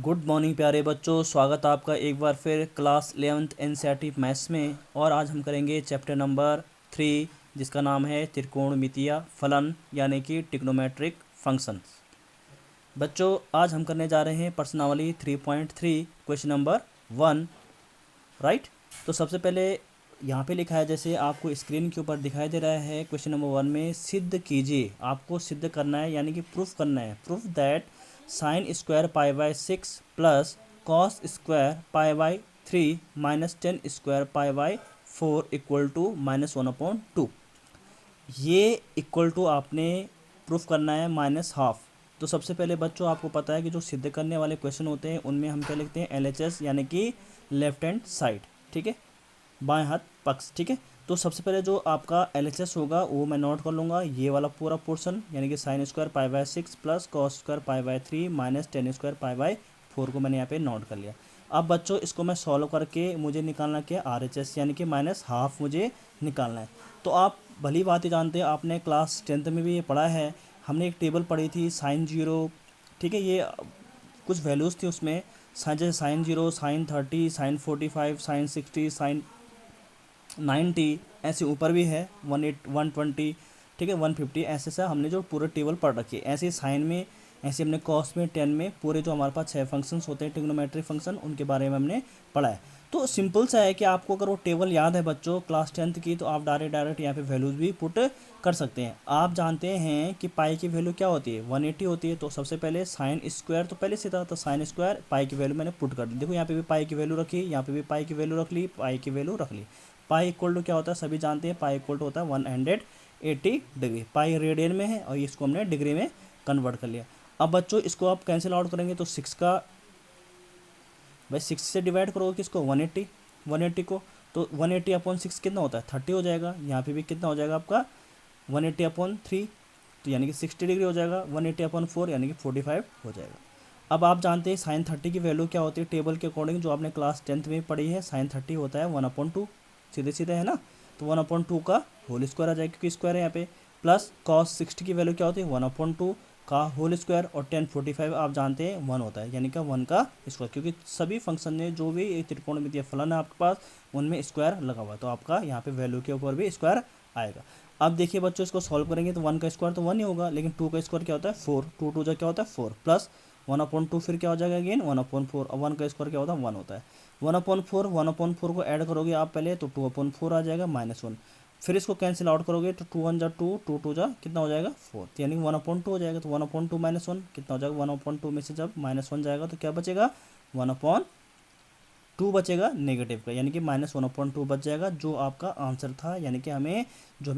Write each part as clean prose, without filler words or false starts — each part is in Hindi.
गुड मॉर्निंग प्यारे बच्चों, स्वागत आपका एक बार फिर क्लास 11th एनसीईआरटी मैथ्स में। और आज हम करेंगे चैप्टर नंबर 3 जिसका नाम है त्रिकोणमितीय फलन यानी कि ट्रिग्नोमेट्रिक फंक्शंस। बच्चों आज हम करने जा रहे हैं प्रश्नावली 3.3 क्वेश्चन नंबर 1, राइट। तो सबसे पहले यहाँ पे लिखा है, जैसे आपको स्क्रीन के ऊपर दिखाई दे रहा है, क्वेश्चन नंबर 1 में सिद्ध कीजिए। आपको सिद्ध करना है यानी कि प्रूफ करना है। Proof that sine square pi by 6 plus cos square pi by 3 minus tan square pi by 4 equal to -1/2। ये इक्वल टू आपने प्रूफ करना है -हाफ। तो सबसे पहले बच्चों आपको पता है कि जो सिद्ध करने वाले क्वेश्चन होते हैं उनमें हम क्या लिखते हैं, LHS यानी कि लेफ्ट हैंड साइड, ठीक है, बाएं हाथ पक्ष, ठीक है। तो सबसे पहले जो आपका LHS होगा वो मैं नोट कर लूँगा, ये वाला पूरा पोर्शन यानी कि sign square pi by 6 plus cos square pi by 3 minus tan square pi by 4 को मैंने यहाँ पे नोट कर लिया। अब बच्चों इसको मैं सॉल्व करके मुझे निकालना क्या, RHS यानी कि -हाफ मुझे निकालना है। तो आप भली बात ही जानते हैं, आपने क्लास 10th में भी ये पढ़ा है, हमने एक टेबल पढ़ी थी साइन 0, ठीक है। ये कुछ वैल्यूज़ थी उसमें, जैसे sine 0, sine 30, sine 45, sine 60, sine 90, ऐसे ऊपर भी है 120, ठीक है, 150, ऐसे से हमने जो पूरे टेबल पढ़ रखी है। ऐसे साइन में, ऐसे हमने कॉस में, 10 में, पूरे जो हमारे पास 6 फंक्शंस होते हैं ट्रिग्नोमेट्रिक फंक्शन, उनके बारे में हमने पढ़ा है। तो सिंपल सा है कि आपको अगर वो टेबल याद है बच्चों क्लास 10th की, तो आप डायरेक्ट यहाँ पे वैल्यूज़ भी पुट कर सकते हैं। आप जानते हैं कि पाई की वैल्यू क्या होती है, 180 होती है। तो सबसे पहले साइन स्क्वायर, तो पहले से था, तो साइन स्क्वायर पाई की वैल्यू मैंने पुट कर दी। देखो यहाँ पे भी पाई की वैल्यू रखी, यहाँ पे भी पाई की वैल्यू रख ली, पाई की वैल्यू रख ली। पाई इक्वल टू क्या होता है, सभी जानते हैं, पाई इक्वल टू होता है 180 डिग्री। पाई रेडियन में है और इसको हमने डिग्री में कन्वर्ट कर लिया। अब बच्चों इसको आप कैंसिल आउट करेंगे तो 6 का भाई 6 से डिवाइड करोगे किसको, 180 को, तो 180/6 कितना होता है, 30 हो जाएगा। यहाँ पे भी कितना हो जाएगा आपका 180/3, तो यानी कि 60 डिग्री हो जाएगा। 180/4 यानी कि 45 हो जाएगा। अब आप जानते हैं साइन 30 की वैल्यू क्या होती है, टेबल के अकॉर्डिंग जो आपने क्लास 10th में पढ़ी है, साइन 30 होता है 1/2, सीधे सीधे है ना। तो 1/2 का होल स्क्वायर आ जाएगा क्योंकि स्क्वायर है यहाँ पे, प्लस कॉस 60 की वैल्यू क्या होती है, 1/2 का होल स्क्वायर, और 1045 आप जानते हैं 1 होता है, यानी कि 1 का स्क्वायर, क्योंकि सभी फंक्शन में जो भी त्रिकोणमितीय फलन है आपके पास उनमें स्क्वायर लगा हुआ है, तो आपका यहाँ पे वैल्यू के ऊपर भी स्क्वायर आएगा। अब देखिए बच्चों इसको सॉल्व करेंगे तो 1 का स्क्वायर तो 1 ही होगा, लेकिन 2 का स्क्वायर क्या होता है 4, 2 2 क्या होता है 4, प्लस 1/2 फिर क्या हो जाएगा अगेन 1/4, और 1 का स्क्वायर क्या होता है 1 होता है। 1/4 को ऐड करोगे आप पहले तो 2/4 आ जाएगा -1, फिर इसको कैंसिल आउट करोगे तो 2 1 जा 2, 2 2 जा कितना हो जाएगा 4, यानी 1/2 हो जाएगा। तो 1/2 -1 कितना हो जाएगा, 1/2 में से जब -1 जाएगा तो क्या बचेगा 1/2 बचेगा नेगेटिव का, यानी कि -1/2 बच जाएगा, जो आपका आंसर था, यानी कि हमें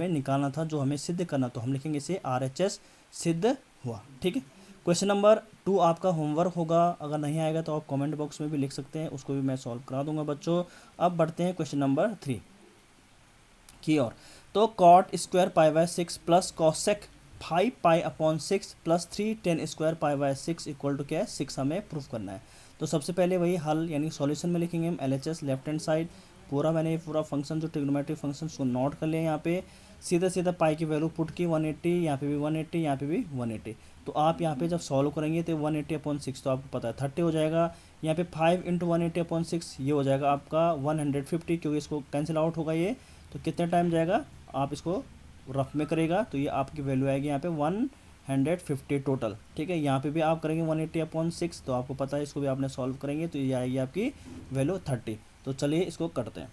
निकालना था, जो हमें सिद्ध करना। तो हम लिखेंगे इसे RHS सिद्ध हुआ, ठीक है। क्वेश्चन नंबर 2 आपका होमवर्क होगा, अगर नहीं आएगा तो आप कमेंट बॉक्स में भी लिख सकते हैं, उसको भी मैं सॉल्व करा दूंगा बच्चों। अब बढ़ते हैं क्वेश्चन नंबर 3 की ओर। तो cot square pi by 6 plus cosec 5 पाई/6 plus 3 tan square pi by 6 equal to क्या है 6 हमें प्रूफ करना है। तो सबसे पहले वही हल यानी सॉल्यूशन में लिखेंगे हम LHS लेफ्ट हैंड साइड, पूरा मैंने पूरा फंक्शन जो ट्रिग्नोमेट्रिक फंक्शन को नोट कर लिया। यहाँ पे सीधा सीधा पाई की वैल्यू पुट की 180, यहाँ पे भी 180, यहाँ पे भी 180। तो आप यहाँ पे जब सॉल्व करेंगे तो 180/6 तो आपको पता है 30 हो जाएगा। यहाँ पे 5 × 180/6 ये हो जाएगा आपका 150, क्योंकि इसको कैंसिल आउट होगा ये, तो कितने टाइम जाएगा, आप इसको रफ में करेगा तो ये आपकी वैल्यू आएगी यहाँ पे 150 टोटल, ठीक है। यहाँ पे भी आप करेंगे 180/6, तो आपको पता है इसको भी आपने सॉल्व करेंगे तो ये आएगी आपकी वैल्यू 30। तो चलिए इसको करते हैं।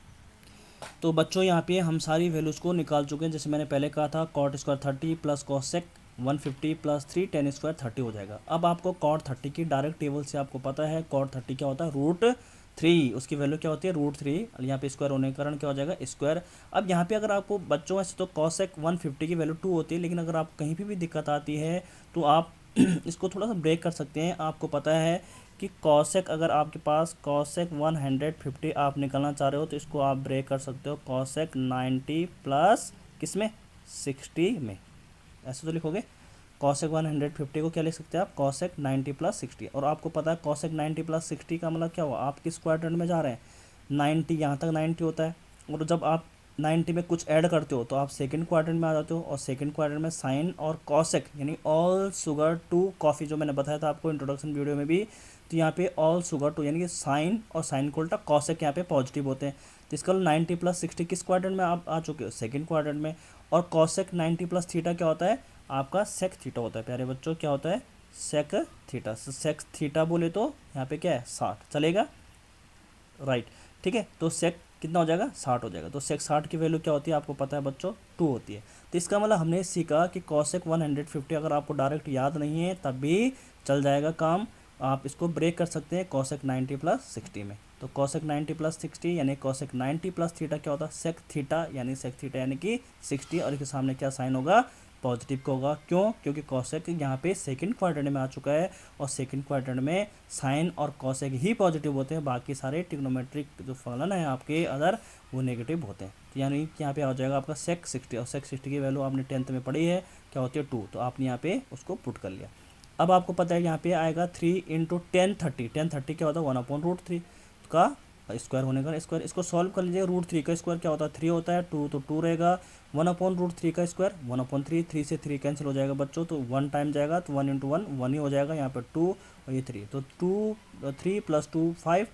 तो बच्चों यहाँ पे हम सारी वैल्यूज़ को निकाल चुके हैं, जैसे मैंने पहले कहा था cot square 30 plus cosec 150 plus 3 tan square 30 हो जाएगा। अब आपको कॉट 30 की डायरेक्ट टेबल से आपको पता है कॉट 30 क्या होता है, √3, उसकी वैल्यू क्या होती है √3, और यहाँ पे स्क्वायर होने के कारण क्या हो जाएगा स्क्वायर। अब यहाँ पे अगर आपको बच्चों ऐसे तो कॉसेक 150 की वैल्यू 2 होती है, लेकिन अगर आप कहीं भी दिक्कत आती है तो आप इसको थोड़ा सा ब्रेक कर सकते हैं। आपको पता है कि कॉसेक, अगर आपके पास कॉसेक 150 आप निकालना चाह रहे हो तो इसको आप ब्रेक कर सकते हो कॉसेक 90 प्लस किसमें 60 में, ऐसे तो लिखोगे। कॉसेक 150 को क्या लिख सकते हैं आप, कॉसेक 90 प्लस 60, और आपको पता है कॉसेक 90 प्लस 60 का मतलब क्या हुआ, आप किस क्वाड्रेंट में जा रहे हैं, 90 यहाँ तक 90 होता है, और जब आप 90 में कुछ ऐड करते हो तो आप सेकंड क्वाड्रेंट में आ जाते हो, और सेकंड क्वाड्रेंट में साइन और कॉसेक यानी ऑल शुगर टू कॉफ़ी, जो मैंने बताया था आपको इंट्रोडक्शन वीडियो में भी, तो तो यहाँ पे ऑल शुगर टू यानी कि साइन और साइन को उल्टा कॉसेक यहाँ पे पॉजिटिव होते हैं। तो इसका 90 + 60 किस क्वाड्रेंट में आप आ चुके हो, सेकंड क्वाड्रेंट में। और कॉसेक 90 + थीटा क्या होता है आपका सेक थीटा होता है प्यारे बच्चों, क्या होता है सेक थीटा। सेक थीटा बोले तो यहाँ पे क्या है 60 चलेगा, राइट, ठीक है। तो सेक कितना हो जाएगा 60 हो जाएगा। तो सेक 60 की वैल्यू क्या होती है आपको पता है बच्चों 2 होती है। तो इसका मतलब हमने सीखा कि कॉसेक 150 अगर आपको डायरेक्ट याद नहीं है तब भी चल जाएगा काम, आप इसको ब्रेक कर सकते हैं कॉसेक 90 + 60 में। तो कॉसेक 90 + 60 यानी कॉसेक 90 + थीटा क्या होता है सेक थीटा, यानी सेक थीटा यानी कि 60, और इसके सामने क्या साइन होगा पॉजिटिव का होगा। क्यों, क्योंकि कॉसेक यहाँ पे सेकंड क्वाड्रेंट में आ चुका है और सेकंड क्वाड्रेंट में साइन और कॉसेक ही पॉजिटिव होते हैं, बाकी सारे ट्रिग्नोमेट्रिक जो फलन है आपके अदर वो नेगेटिव होते हैं। तो यानी कि यहाँ पे आ जाएगा आपका सेक 60, और सेक 60 की वैल्यू आपने 10th में पढ़ी है क्या होती है 2, तो आपने यहाँ पे उसको पुट कर लिया। अब आपको पता है यहाँ पे आएगा 3 × 1030, 1030 क्या होता है 1/√3 का स्क्वायर होने का स्क्वायर। इसको सॉल्व कर लीजिए, √3 का स्क्वायर क्या होता है 3 होता है, 2 तो 2 रहेगा, 1/√3 का स्क्वायर 1/3, 3 से 3 कैंसिल हो जाएगा बच्चों, तो 1 टाइम जाएगा तो 1 × 1 1 ही हो जाएगा, यहाँ पर 2 और ये 3, तो 3 + 2 5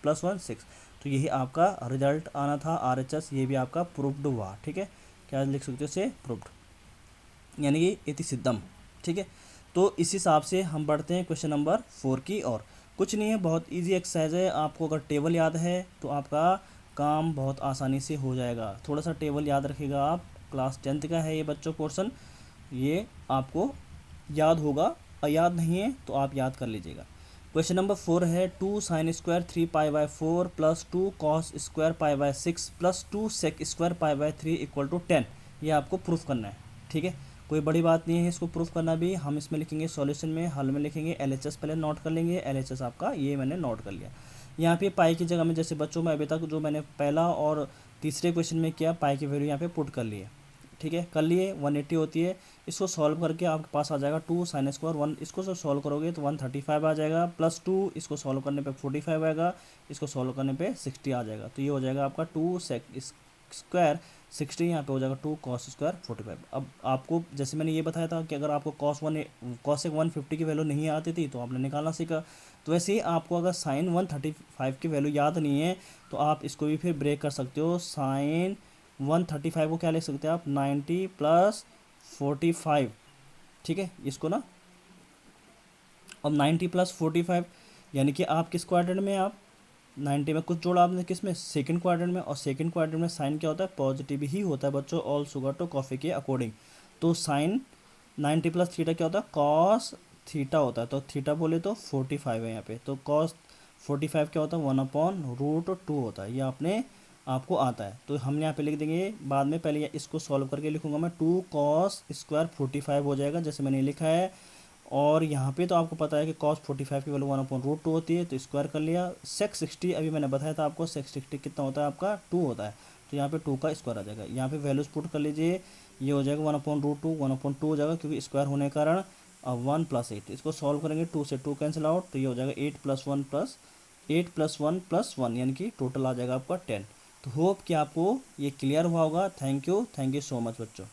+ 1 6। तो यही आपका रिजल्ट आना था RHS, ये भी आपका प्रूव्ड हुआ, ठीक है। क्या लिख सकते हो इसे प्रूव्ड यानी कि इति सिद्धम, ठीक है। तो इस हिसाब से हम बढ़ते हैं क्वेश्चन नंबर 4 की और कुछ नहीं है, बहुत इजी एक्सरसाइज है। आपको अगर टेबल याद है तो आपका काम बहुत आसानी से हो जाएगा। थोड़ा सा टेबल याद रखिएगा आप, क्लास 10th का है ये बच्चों पोर्शन, ये आपको याद होगा, और याद नहीं है तो आप याद कर लीजिएगा। क्वेश्चन नंबर 4 है 2 sin² 3π/4 + 2 cos² π/6 + 2 sec² π/3 = 10, ये आपको प्रूफ करना है, ठीक है। कोई बड़ी बात नहीं है इसको प्रूफ करना भी। हम इसमें लिखेंगे सॉल्यूशन में, हल में लिखेंगे LHS पहले नोट कर लेंगे, LHS आपका ये मैंने नोट कर लिया। यहाँ पे पाई की जगह में जैसे बच्चों में अभी तक जो मैंने पहला और तीसरे क्वेश्चन में किया पाई की वैल्यू यहाँ पे पुट कर लिए, ठीक है, कर लिए 180 होती है। इसको सॉल्व करके आपके पास आ जाएगा 2 sin² 1, इसको जब सॉल्व करोगे तो 135 आ जाएगा, +2 इसको सॉल्व करने पे 45 आएगा, इसको सॉल्व करने पे 60 आ जाएगा। तो ये हो जाएगा आपका 2 sec² 60, यहाँ पे हो जाएगा 2 cos² 45। अब आपको जैसे मैंने ये बताया था कि अगर आपको cosec 150 की वैल्यू नहीं आती थी तो आपने निकालना सीखा, तो वैसे ही आपको अगर sin 135 की वैल्यू याद नहीं है तो आप इसको भी फिर ब्रेक कर सकते हो। sin 135 को क्या लिख सकते हैं आप 90 + 45, ठीक है, इसको ना। अब 90 + 45 यानी कि आप किस क्वाड्रेंट में, आप 90 में कुछ जोड़ा आपने किस में सेकंड क्वाड्रेंट में, और सेकंड क्वाड्रेंट में साइन क्या होता है पॉजिटिव ही होता है बच्चों, ऑल शुगर टू कॉफ़ी के अकॉर्डिंग। तो साइन 90 + थीटा क्या होता है कॉस थीटा होता है, तो थीटा बोले तो 45 है यहाँ पे, तो कॉस 45 क्या होता है 1/√2 होता है, ये आपको आता है। तो हम यहाँ पे लिख देंगे बाद में, पहले इसको सॉल्व करके लिखूंगा मैं 2 cos² 45 हो जाएगा जैसे मैंने लिखा है। और यहाँ पे तो आपको पता है कि cos 45 की वैल्यू 1/√2 होती है, तो स्क्वायर कर लिया। sec 60 अभी मैंने बताया था आपको, sec 60 कितना होता है आपका 2 होता है, तो यहाँ पे 2 का स्क्वायर आ जाएगा। यहाँ पे वैल्यूज पुट कर लीजिए, ये हो जाएगा 1/√2 1/2 हो जाएगा क्योंकि स्क्वायर होने के कारण। अब 1 + 8 इसको सॉल्व करेंगे, 2 से 2 कैंसिल आउट, तो ये हो जाएगा 8 + 1 + 1 यानी कि टोटल आ जाएगा आपका 10। तो होप कि आपको ये क्लियर हुआ होगा। थैंक यू सो मच बच्चों।